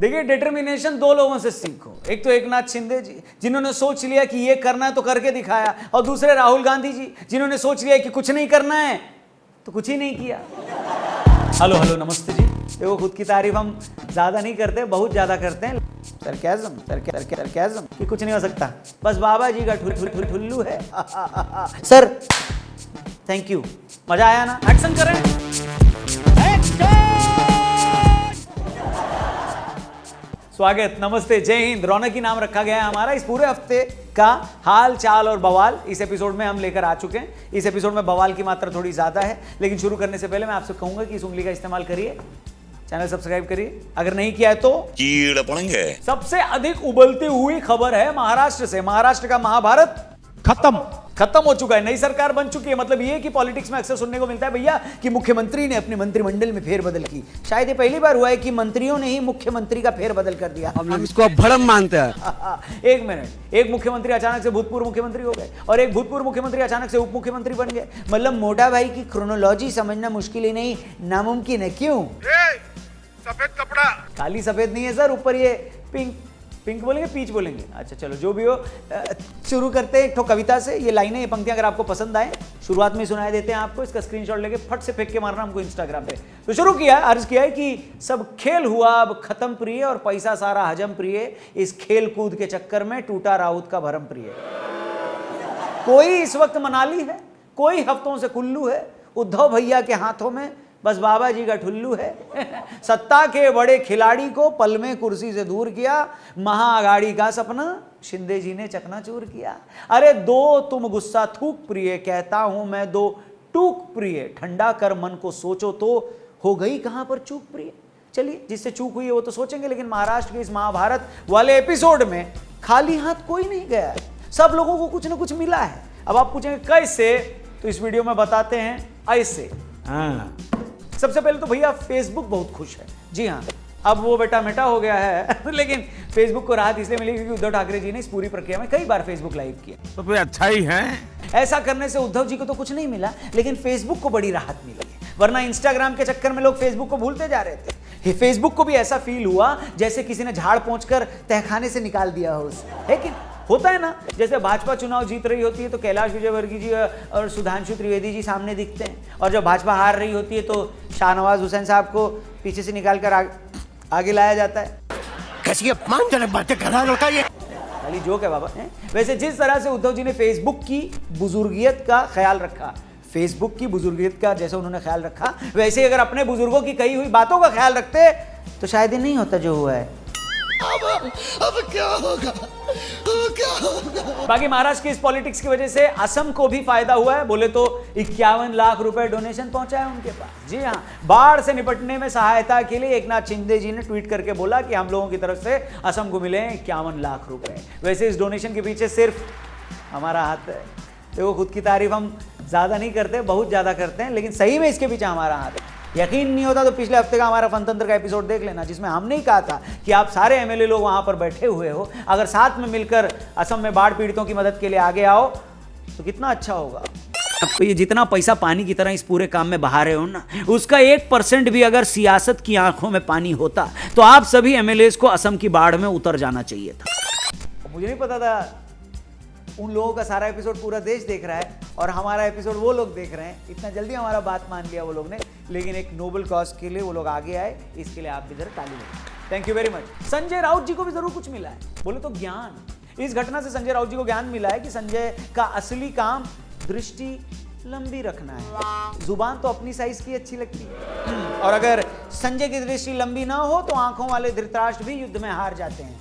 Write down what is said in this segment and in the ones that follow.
देखिए, डिटर्मिनेशन दो लोगों से सीखो। एक तो एकनाथ शिंदे जी, जिन्होंने सोच लिया कि ये करना है तो करके दिखाया, और दूसरे राहुल गांधी जी, जिन्होंने सोच लिया कि कुछ नहीं करना है तो कुछ ही नहीं किया। हेलो हेलो, नमस्ते जी। देखो, खुद की तारीफ हम ज्यादा नहीं करते, बहुत ज्यादा करते हैं। सरकाज़म कि कुछ नहीं हो सकता, बस बाबा जी का ठुल्लू है। सर थैंक यू, मजा आया ना? एक्शन करें। स्वागत, नमस्ते, जय हिंद। रौनक ही नाम रखा गया है हमारा इस पूरे हफ्ते का हाल चाल और बवाल इस एपिसोड में हम लेकर आ चुके हैं। इस एपिसोड में बवाल की मात्रा थोड़ी ज्यादा है, लेकिन शुरू करने से पहले मैं आपसे कहूंगा कि इस उंगली का इस्तेमाल करिए, चैनल सब्सक्राइब करिए अगर नहीं किया है तो कीड़ पड़ेंगे। सबसे अधिक उबलती हुई खबर है महाराष्ट्र से। महाराष्ट्र का महाभारत खत्म हो चुका है, नई सरकार बन चुकी है। मतलब ये कि पॉलिटिक्स में अक्सर सुनने को मिलता है भैया कि मुख्यमंत्री ने अपने मंत्रिमंडल में फेरबदल की। शायद ये पहली बार हुआ है कि मंत्रियों ने ही मुख्यमंत्री का फेरबदल कर दिया। हम इसको भ्रम मानते हैं। एक मिनट, एक मुख्यमंत्री अचानक से भूतपूर्व मुख्यमंत्री हो गए और एक भूतपूर्व मुख्यमंत्री अचानक से उप मुख्यमंत्री बन गए। मतलब मोटा भाई की क्रोनोलॉजी समझना मुश्किल ही नहीं, नामुमकिन है। क्यों? सफेद कपड़ा, खाली सफेद नहीं है सर, ऊपर ये पिंक बोलेंगे, पीच बोलेंगे। अच्छा चलो, जो भी हो, शुरू करते हैं एक ठो कविता से। ये लाइनें, ये पंक्तियां अगर आपको पसंद आए, शुरुआत में सुनाए देते हैं आपको। इसका स्क्रीनशॉट लेके फट से फेंक के मारना हमको इंस्टाग्राम पे। तो शुरू किया, अर्ज किया है कि सब खेल हुआ अब खत्म प्रिय, और पैसा सारा हजम प्रिय। इस खेल कूद के चक्कर में टूटा राउत का भरम प्रिय। कोई इस वक्त मनाली है, कोई हफ्तों से कुल्लू है। उद्धव भैया के हाथों में बस बाबा जी का ठुल्लू है। सत्ता के बड़े खिलाड़ी को पल में कुर्सी से दूर किया, महाआघाड़ी का सपना शिंदे जी ने चकनाचूर किया। अरे दो तुम गुस्सा थूक प्रिय, कहता हूं मैं दो टूक प्रिय। ठंडा कर मन को सोचो तो हो गई कहां पर चूक प्रिय। चलिए, जिससे चूक हुई है वो तो सोचेंगे, लेकिन महाराष्ट्र के इस महाभारत वाले एपिसोड में खाली हाथ कोई नहीं गया। सब लोगों को कुछ ना कुछ मिला है। अब आप पूछेंगे कैसे, तो इस वीडियो में बताते हैं ऐसे। सबसे पहले तो भैया फेसबुक बहुत खुश है। जी हाँ, अब वो बेटा मेटा हो गया है। लेकिन फेसबुक को राहत इसलिए मिली क्योंकि उद्धव ठाकरे जी ने इस पूरी प्रक्रिया में कई बार फेसबुक लाइव किया। तो फिर अच्छा ही है। ऐसा करने से उद्धव जी को तो कुछ नहीं मिला, लेकिन फेसबुक को बड़ी राहत मिली है। वरना इंस्टाग्राम के चक्कर में लोग फेसबुक को भूलते जा रहे थे। फेसबुक को भी ऐसा फील हुआ जैसे किसी ने झाड़ पहुंचकर तहखाने से निकाल दिया हो उसे। है कि होता है ना, जैसे भाजपा चुनाव जीत रही होती है तो कैलाश विजयवर्गीय जी और सुधांशु त्रिवेदी जी सामने दिखते हैं, और जब भाजपा हार रही होती है तो शाहनवाज हुसैन साहब को पीछे से निकालकर आगे लाया जाता है। कैसी अपमानजनक बातें कर रहा लड़का ये। खाली जोक है बाबा है? वैसे जिस तरह से उद्धव जी ने फेसबुक की बुजुर्गियत का ख्याल रखा, फेसबुक की बुजुर्गियत का जैसे उन्होंने ख्याल रखा, वैसे अगर अपने बुजुर्गों की कही हुई बातों का ख्याल रखते तो शायद ये नहीं होता जो हुआ है। अब क्या होगा? बाकी महाराष्ट्र की इस पॉलिटिक्स की वजह से असम को भी फायदा हुआ है। बोले तो 51 लाख रुपए डोनेशन पहुंचा है उनके पास। जी हाँ, बाढ़ से निपटने में सहायता के लिए एकनाथ शिंदे जी ने ट्वीट करके बोला कि हम लोगों की तरफ से असम को मिले 51 लाख रुपए। वैसे इस डोनेशन के पीछे सिर्फ हमारा हाथ है। देखो, खुद की तारीफ हम ज्यादा नहीं करते, बहुत ज्यादा करते हैं, लेकिन सही में इसके पीछे हमारा हाथ है। यकीन नहीं होता तो पिछले हफ्ते का हमारा फनतंत्र का एपिसोड देख लेना, जिसमें हमने ही कहा था कि आप सारे एमएलए लोग वहां पर बैठे हुए हो, अगर साथ में मिलकर असम में बाढ़ पीड़ितों की मदद के लिए आगे आओ तो कितना अच्छा होगा। तो ये जितना पैसा पानी की तरह इस पूरे काम में बहा रहे हो ना, उसका 1% भी अगर सियासत की आंखों में पानी होता तो आप सभी एमएलए को असम की बाढ़ में उतर जाना चाहिए था। मुझे नहीं पता था उन लोगों का सारा एपिसोड पूरा देश देख रहा है और हमारा एपिसोड वो लोग देख रहे हैं। इतना जल्दी हमारा बात मान लिया वो लोग ने, लेकिन एक नोबल कॉज के लिए वो लोग आगे आए, इसके लिए आप भी जरा ताली बजाएं। Thank you very much. Sanjay Raut ji को भी जरूर कुछ मिला है। बोले तो ज्ञान। इस घटना से संजय राउत जी को ज्ञान मिला है कि संजय का असली काम दृष्टि लंबी रखना है। जुबान तो अपनी साइज की अच्छी लगती है, और अगर संजय की दृष्टि लंबी ना हो तो आंखों वाले धृतराष्ट्र भी युद्ध में हार जाते हैं।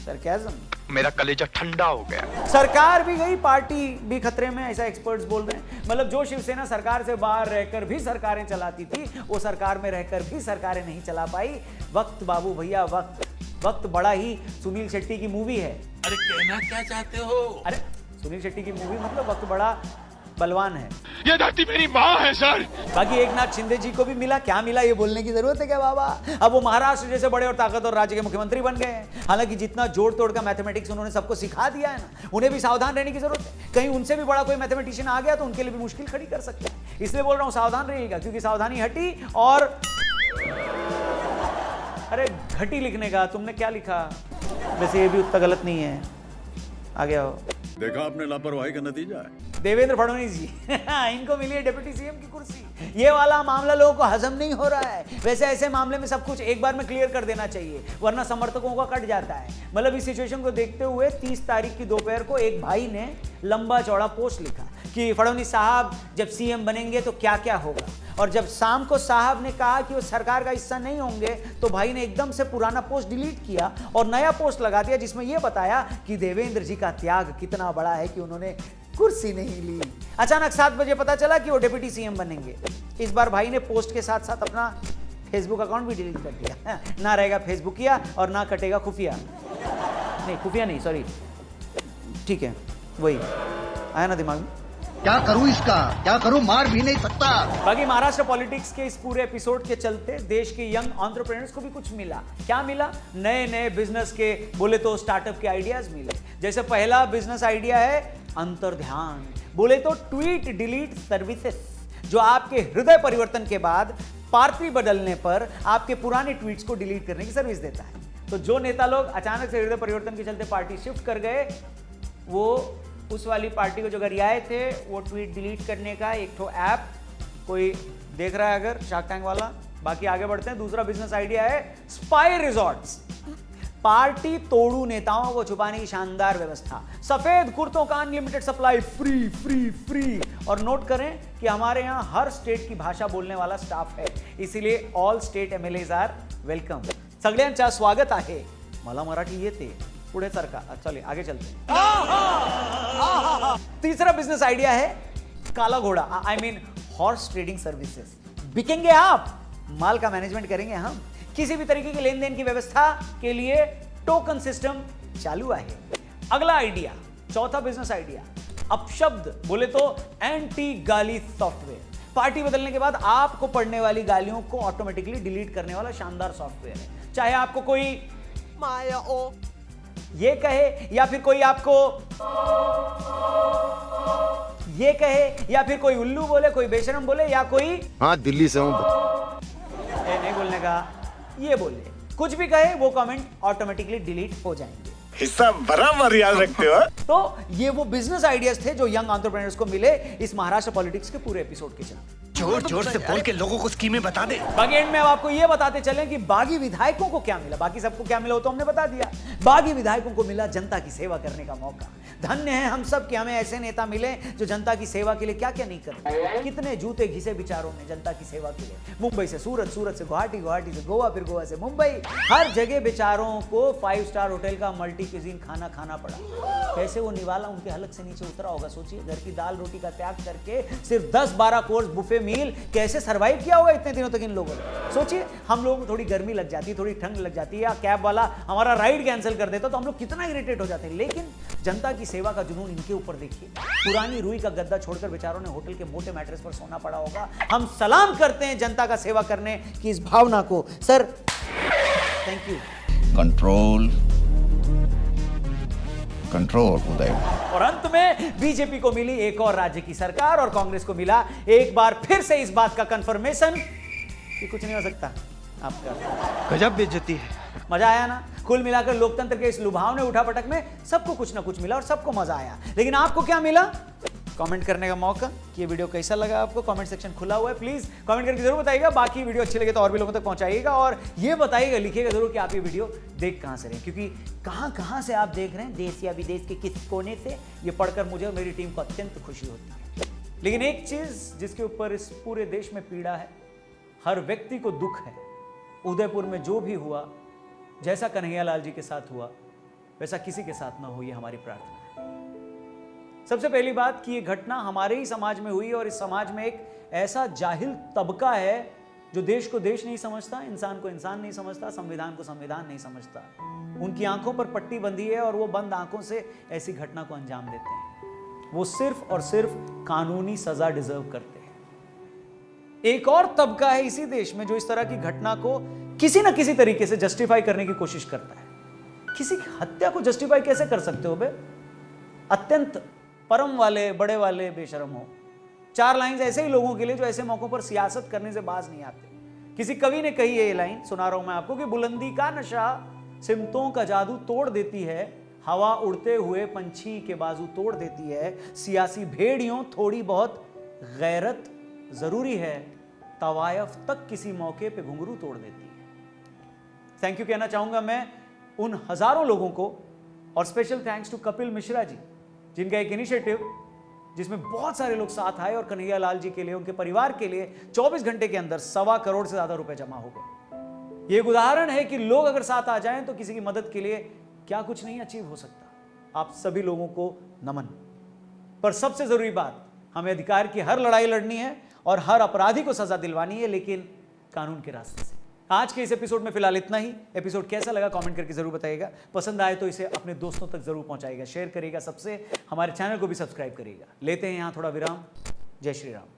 सरकाज़म, मेरा कलेजा ठंडा हो गया। सरकार भी गई, पार्टी भी खतरे में, ऐसा एक्सपर्ट्स बोल रहे हैं। मतलब जो शिवसेना सरकार से बाहर रहकर भी सरकारें चलाती थी, वो सरकार में रहकर भी सरकारें नहीं चला पाई। वक्त बाबू भैया, वक्त बड़ा ही सुनील शेट्टी की मूवी है। अरे कहना क्या चाहते हो? अरे सुनील शेट्टी की मूवी मतलब वक्त बड़ा बलवान है। ये धरती मेरी माँ है सर। बाकी एकनाथ शिंदे जी को भी मिला, क्या मिला ये बोलने की जरूरत है क्या बाबा? अब वो महाराष्ट्र जैसे बड़े और ताकतवर राज्य के मुख्यमंत्री बन गए हैं। हालांकि जितना जोड़ तोड़ का मैथमेटिक्स उन्होंने सबको सिखा दिया है ना, उन्हें भी सावधान रहने की जरूरत है। कहीं उनसे भी बड़ा कोई मैथमेटिशियन आ गया तो उनके लिए भी मुश्किल खड़ी कर सकते हैं। इसलिए बोल रहा हूं सावधान रहिएगा, क्योंकि सावधानी हटी और अरे घटी लिखने का, तुमने क्या लिखा? वैसे ये भी उतना गलत नहीं है। आगे आओ। देखा आपने लापरवाही का नतीजा है। देवेंद्र फडणवीस जी इनको मिली है डिप्टी सीएम की कुर्सी। ये वाला मामला लोगों को हजम नहीं हो रहा है। वैसे ऐसे मामले में सब कुछ एक बार में क्लियर कर देना चाहिए, वरना समर्थकों का कट जाता है। मतलब इस सिचुएशन को देखते हुए 30 तारीख की दोपहर को एक भाई ने लंबा चौड़ा पोस्ट लिखा कि फडणवीस साहब जब सीएम बनेंगे तो क्या क्या होगा, और जब शाम को साहब ने कहा कि वो सरकार का हिस्सा नहीं होंगे तो भाई ने एकदम से पुराना पोस्ट डिलीट किया और नया पोस्ट लगा दिया जिसमें यह बताया कि देवेंद्र जी का त्याग कितना बड़ा है कि उन्होंने कुर्सी नहीं ली। अचानक 7 बजे पता चला कि वो डिप्टी सीएम बनेंगे। इस बार भाई ने पोस्ट के साथ साथ अपना फेसबुक अकाउंट भी डिलीट कर दिया। ना रहेगा फेसबुकिया और ना कटेगा खुफिया, नहीं खुफिया नहीं, सॉरी, ठीक है वही आया ना दिमाग में। क्या करूं इसका, क्या करूं, मार भी नहीं सकता। बाकी महाराष्ट्र पॉलिटिक्स के इस पूरे एपिसोड के चलते देश के यंग एंटरप्रेन्योर्स को भी कुछ मिला। क्या मिला? नए नए बिजनेस के, बोले तो स्टार्टअप के आइडियाज मिले। जैसे पहला बिजनेस आइडिया है अंतर्ध्यान, बोले तो ट्वीट डिलीट सर्विसेज, जो आपके हृदय परिवर्तन के बाद पार्टी बदलने पर आपके पुराने ट्वीट्स को डिलीट करने की सर्विस देता है। तो जो नेता लोग अचानक से हृदय परिवर्तन के चलते पार्टी शिफ्ट कर गए, वो उस वाली पार्टी को जो गरियाए थे वो ट्वीट डिलीट करने का एक तो ऐप कोई देख रहा है अगर, शार्क टैंक वाला। बाकी आगे बढ़ते हैं। दूसरा बिजनेस आइडिया है स्पाई रिजॉर्ट्स, पार्टी तोड़ू नेताओं को छुपाने की शानदार व्यवस्था। सफेद कुर्तों का unlimited supply, free free free. और नोट करें कि हमारे यहां हर स्टेट की भाषा बोलने वाला स्टाफ है, इसीलिए all state MLAs are welcome. सगळ्यांचा स्वागत आहे। मला मराठी येते, पुढे सरका। चलिए आगे चलते हैं। तीसरा बिजनेस आइडिया है काला घोड़ा, I mean horse trading services. बिकेंगे आप, माल का मैनेजमेंट करेंगे हम। किसी भी तरीके की लेन देन की व्यवस्था के लिए टोकन सिस्टम चालू है। अगला आइडिया, चौथा बिजनेस आइडिया, अपशब्द, बोले तो एंटी गाली सॉफ्टवेयर। पार्टी बदलने के बाद आपको पड़ने वाली गालियों को ऑटोमेटिकली डिलीट करने वाला शानदार सॉफ्टवेयर है। चाहे आपको कोई माया ओ ये कहे, या फिर कोई आपको ये कहे, या फिर कोई उल्लू बोले, कोई बेशरम बोले, या कोई हाँ दिल्ली से हूँ, नहीं बोलने का, ये बोले, कुछ भी कहे, वो कमेंट ऑटोमेटिकली डिलीट हो जाएंगे। हिस्सा बराबर याद रखते हो। तो ये वो बिजनेस आइडियाज थे जो यंग एंटरप्रेन्योर्स को मिले इस महाराष्ट्र पॉलिटिक्स के पूरे एपिसोड के चलते। जोर जोर से बोल के लोगों को स्कीमें बता दे। बाकी एंड में अब आपको ये बताते चले कि बागी विधायकों को क्या मिला। बाकी सबको क्या मिला वो तो हमने बता दिया। बागी विधायकों को मिला जनता की सेवा करने का मौका। धन्य है हम सब कि हमें ऐसे नेता मिले जो जनता की सेवा के लिए क्या क्या नहीं करते। कितने जूते घिसे बिचारों ने जनता की सेवा के लिए। मुंबई से सूरत, सूरत से गुवाहाटी, गुवाहाटी से गोवा, फिर गोवा से मुंबई, हर जगह बेचारों को 5 स्टार होटल का मल्टी क्यूजीन खाना खाना पड़ा। कैसे वो निवाला उनके हलक से नीचे उतरा होगा सोचिए। घर की दाल रोटी का त्याग करके सिर्फ 10-12 कोर्स बुफे मील कैसे सरवाइव किया होगा इतने दिनों तक इन लोगों ने। सोचिए हम लोगों को थोड़ी गर्मी लग जाती है, थोड़ी ठंड लग जाती है, या कैब वाला हमारा राइड कैंसिल कर देता तो हम लोग कितना इरिटेट हो जाते हैं। लेकिन जनता की सेवा का जुनून इनके ऊपर देखिए। पुरानी रुई का गद्दा छोड़कर बेचारों ने होटल के मोटे मैट्रेस पर सोना पड़ा होगा। हम सलाम करते हैं जनता का सेवा करने की इस भावना को। Sir thank you. Control control Uday. और अंत में बीजेपी को मिली एक और राज्य की सरकार और कांग्रेस को मिला एक बार फिर से इस बात का कंफर्मेशन कि कुछ नहीं हो सकता आपका। गजब बेइज्जती है। मजा आया ना। कुल मिलाकर लोकतंत्र के इस लुभावने उठापटक में सबको कुछ ना कुछ मिला और सबको मजा आया। लेकिन आपको क्या मिला? कमेंट करने का मौका कि ये वीडियो कैसा लगा आपको। कमेंट सेक्शन खुला हुआ है, प्लीज कमेंट करके जरूर बताइएगा। बाकी वीडियो अच्छी लगे तो और भी लोगों तक पहुंचाइएगा और ये बताइएगा, लिखिएगा जरूर कि आप ये वीडियो देख कहां से रहे हैं, क्योंकि कहां से आप देख रहे हैं, देश या विदेश के किस कोने से, ये पढ़कर मुझे और मेरी टीम को अत्यंत खुशी होती है। लेकिन एक चीज जिसके ऊपर इस पूरे देश में पीड़ा है, हर व्यक्ति को दुख है, उदयपुर में जो भी हुआ, जैसा कन्हैयालाल जी के साथ हुआ वैसा किसी के साथ ना हो, ये हमारी प्रार्थना है। सबसे पहली बात कि ये घटना हमारे ही समाज में हुई और इस समाज में एक ऐसा जाहिल तबका है जो देश को देश नहीं समझता, इंसान को इंसान नहीं समझता, संविधान को संविधान नहीं समझता। उनकी आंखों पर पट्टी बंधी है और वो बंद आंखों से ऐसी घटना को अंजाम देते हैं। वो सिर्फ और सिर्फ कानूनी सजा डिजर्व करते हैं। एक और तबका है इसी देश में जो इस तरह की घटना को किसी ना किसी तरीके से जस्टिफाई करने की कोशिश करता है। किसी की हत्या को जस्टिफाई कैसे कर सकते हो बे? अत्यंत परम वाले, बड़े वाले बेशरम हो। 4 लाइंस ऐसे ही लोगों के लिए जो ऐसे मौकों पर सियासत करने से बाज नहीं आते। किसी कवि ने कही है ये लाइन, सुना रहा हूं मैं आपको, कि बुलंदी का नशा सिमतों का जादू तोड़ देती है, हवा उड़ते हुए पंछी के बाजू तोड़ देती है, सियासी भेड़ियों थोड़ी बहुत गैरत जरूरी है, तवायफ तक किसी मौके पे घुंघरू तोड़ देती है। थैंक यू कहना चाहूंगा मैं उन हजारों लोगों को, और special thanks to Kapil Mishra ji, जिनका एक इनिशिएटिव जिसमें बहुत सारे लोग साथ आए और कन्हैया लाल जी के लिए, उनके परिवार के लिए 24 घंटे के अंदर 1.25 करोड़ से ज्यादा रुपए जमा हो गए। ये एक उदाहरण है कि लोग अगर साथ आ जाएं तो किसी की मदद के लिए क्या कुछ नहीं अचीव हो सकता। आप सभी लोगों को नमन। पर सबसे जरूरी बात, हमें अधिकार की हर लड़ाई लड़नी है और हर अपराधी को सजा दिलवानी है, लेकिन कानून के रास्ते से। आज के इस एपिसोड में फिलहाल इतना ही। एपिसोड कैसा लगा कमेंट करके जरूर बताइएगा। पसंद आए तो इसे अपने दोस्तों तक जरूर पहुंचाइएगा, शेयर करिएगा, सबसे हमारे चैनल को भी सब्सक्राइब करिएगा। लेते हैं यहां थोड़ा विराम। जय श्री राम।